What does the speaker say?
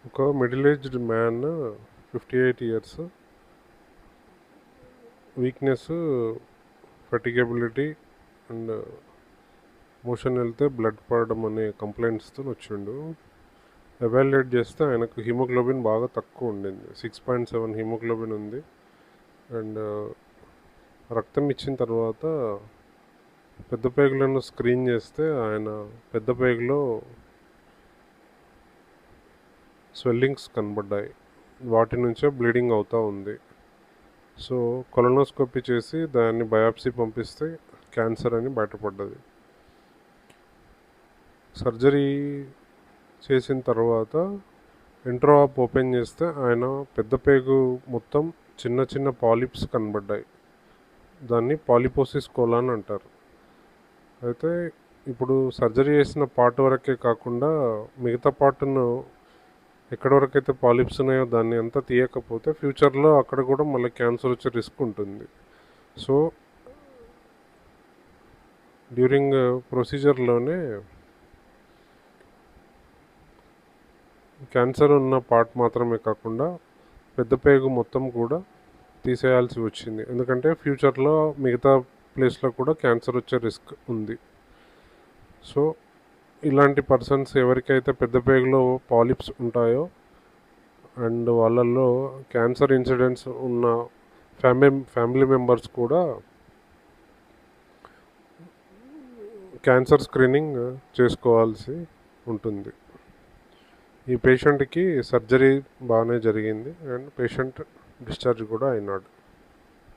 ఒక middle aged man, 58 years, weakness, fatigability and motion వెళ్తే blood పడడం అనే కంప్లైంట్స్తో వచ్చిండు. ఎవాల్యుయేట్ చేస్తే ఆయనకు హిమోగ్లోబిన్ బాగా తక్కువ ఉండింది. 6.7 హిమోగ్లోబిన్ ఉంది. అండ్ రక్తం ఇచ్చిన తర్వాత పెద్ద పేగులను స్క్రీన్ చేస్తే ఆయన పెద్ద పేగులో స్వెల్లింగ్స్ కనబడ్డాయి. వాటి నుంచే బ్లీడింగ్ అవుతూ ఉంది. సో కొలనోస్కోపీ చేసి దాన్ని బయాప్సీ పంపిస్తే క్యాన్సర్ అని బయటపడ్డది. సర్జరీ చేసిన తర్వాత ఎంట్రో ఆప్ ఓపెన్ చేస్తే ఆయన పెద్ద పేగు మొత్తం చిన్న చిన్న పాలిప్స్ కనబడ్డాయి. దాన్ని పాలిపోసిస్ కోలాన్ అంటారు. అయితే ఇప్పుడు సర్జరీ చేసిన పార్ట్ వరకే కాకుండా మిగతా పార్ట్ను ఎక్కడి వరకు అయితే పాలిప్స్ ఉన్నాయో దాన్ని అంతా తీయకపోతే ఫ్యూచర్లో అక్కడ కూడా మళ్ళీ క్యాన్సర్ వచ్చే రిస్క్ ఉంటుంది. సో డ్యూరింగ్ ప్రొసీజర్లోనే క్యాన్సర్ ఉన్న పార్ట్ మాత్రమే కాకుండా పెద్ద పేగు మొత్తం కూడా తీసేయాల్సి వచ్చింది. ఎందుకంటే ఫ్యూచర్లో మిగతా ప్లేస్లో కూడా క్యాన్సర్ వచ్చే రిస్క్ ఉంది. సో ఇలాంటి పర్సన్స్ ఎవరికైతే పెద్ద పేగులో పాలిప్స్ ఉంటాయో అండ్ వాళ్ళల్లో క్యాన్సర్ ఇన్సిడెంట్స్ ఉన్న ఫ్యామిలీ మెంబర్స్ కూడా క్యాన్సర్ స్క్రీనింగ్ చేసుకోవాల్సి ఉంటుంది. ఈ పేషెంట్కి సర్జరీ బాగానే జరిగింది అండ్ పేషెంట్ డిశ్చార్జ్ కూడా అయినాడు.